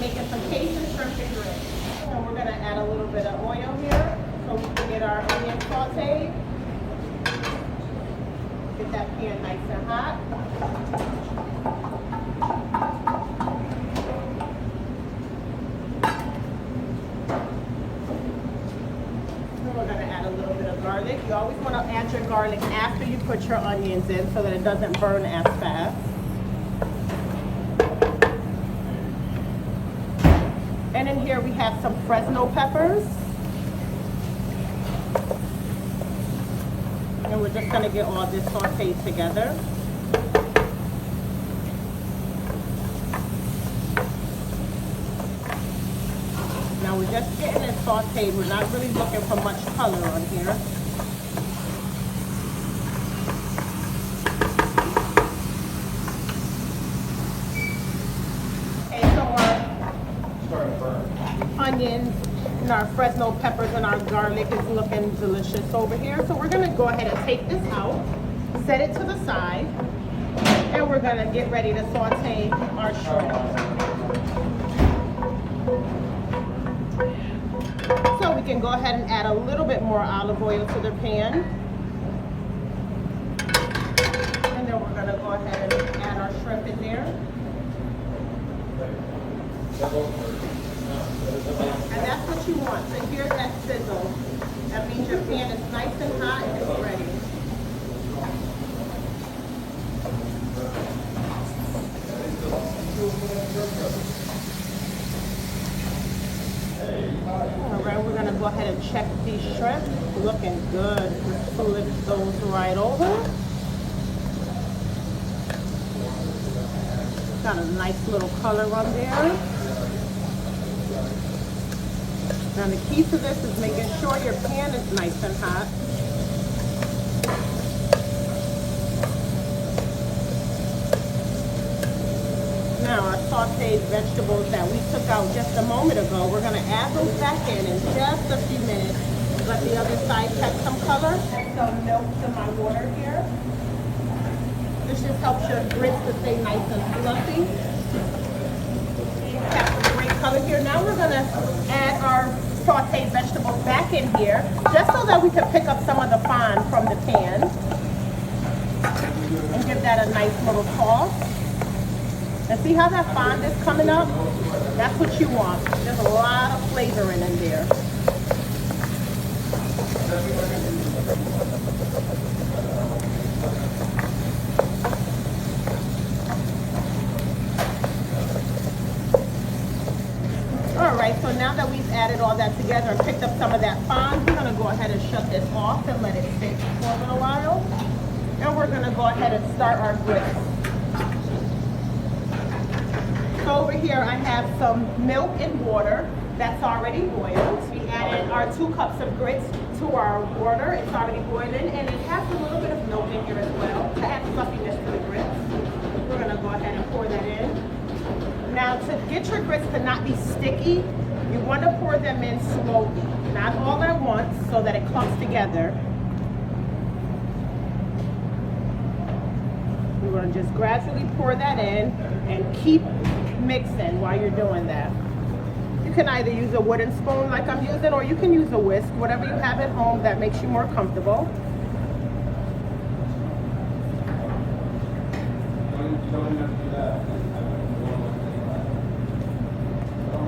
making some Cajun shrimp and grits. And we're gonna add a little bit of oil here so we can get our onion sauteed. Get that pan nice and hot. And we're gonna add a little bit of garlic. You always wanna add your garlic after you put your onions in so that it doesn't burn as fast. And in here we have some Fresno peppers. And we're just gonna get all this sauteed together. Now we're just getting it sauteed. We're not really looking for much color on here. Okay, so our onions and our Fresno peppers and our garlic is looking delicious over here. So we're gonna go ahead and take this out, set it to the side, and we're gonna get ready to saute our shrimp. So we can go ahead and add a little bit more olive oil to the pan. And then we're gonna go ahead and add our shrimp in there. And that's what you want, to hear that sizzle. That means your pan is nice and hot and it's ready. Alright, we're going to go ahead and check these shrimp. Looking good. Just flip those right over. Got a nice little color on there. Now the key to this is making sure your pan is nice and hot. Now our sauteed vegetables that we took out just a moment ago, we're gonna add those back in just a few minutes. Let the other side catch some color. Add some milk to my water here. This just helps your grits to stay nice and fluffy. Got some great color here. Now we're gonna add our sauteed vegetables back in here, just so that we can pick up some of the fond from the pan and give that a nice little toss. And see how that fond is coming up? That's what you want. There's a lot of flavor in there. Alright, so now that we've added all that together and picked up some of that fond, we're going to go ahead and shut this off and let it sit for a little while. And we're going to go ahead and start our grits. So over here I have some milk and water that's already boiled. We added our 2 cups of grits to our water. It's already boiling, and it has a little bit of milk in here as well to add fluffiness to the grits. We're going to go ahead and pour that in. Now to get your grits to not be sticky, you want to pour them in slowly, not all at once, so that it clumps together. We're going to just gradually pour that in and keep mixing while you're doing that. You can either use a wooden spoon like I'm using, or you can use a whisk, whatever you have at home that makes you more comfortable.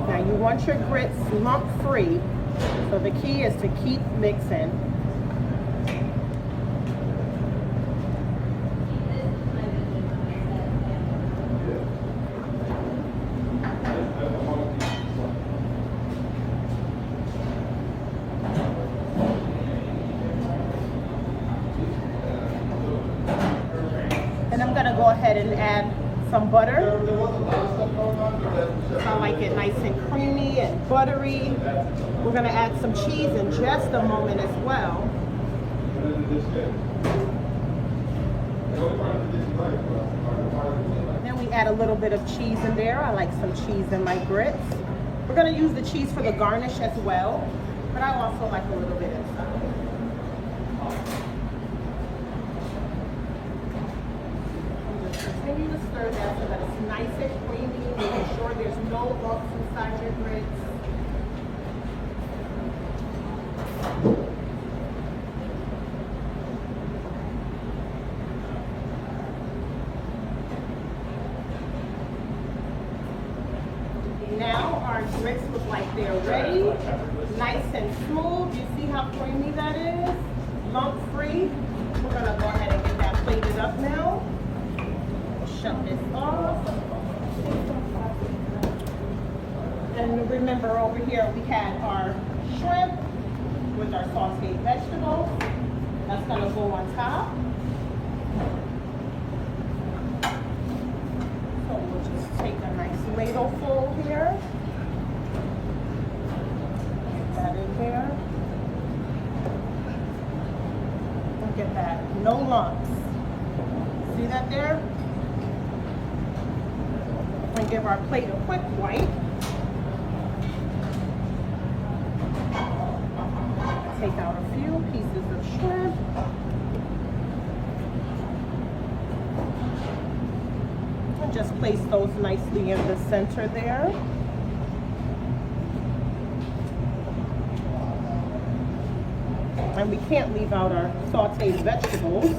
Now you want your grits lump free, so the key is to keep mixing. And I'm gonna go ahead and add some butter. I like it nice and creamy and buttery. We're gonna add some cheese in just a moment as well. Then we add a little bit of cheese in there. I like some cheese in my grits. We're gonna use the cheese for the garnish as well, but I also like a little bit inside. continue to stir that so that it's nice and creamy, making sure there's no lumps inside your grits. Now our grits look like they're ready, nice and smooth. You see how creamy that is? Lump free. We're gonna go ahead and get that plated up now. Shut this off. And remember over here we had our shrimp with our sauteed vegetables. That's gonna go on top. So we'll just take a nice ladle full here. Get that in there. Look at that, no lumps. See that there? And give our plate a quick wipe. Take out a few pieces of shrimp. And just place those nicely in the center there. And we can't leave out our sauteed vegetables.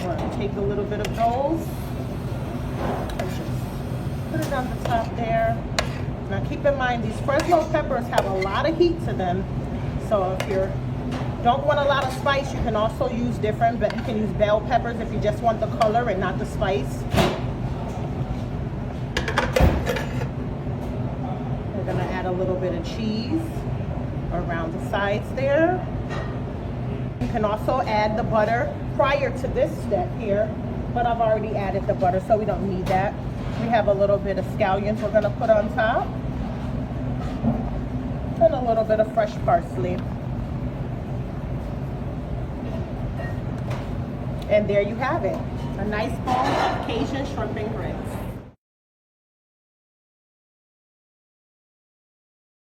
We're going to take a little bit of those and just put it on the top there. Now keep in mind, these Fresno peppers have a lot of heat to them. So if you don't want a lot of spice, you can also use different, but you can use bell peppers if you just want the color and not the spice. We're going to add a little bit of cheese around the sides there. You can also add the butter prior to this step here, but I've already added the butter, so we don't need that. We have a little bit of scallions we're going to put on top, and a little bit of fresh parsley. And there you have it, a nice bowl of Cajun shrimp and grits.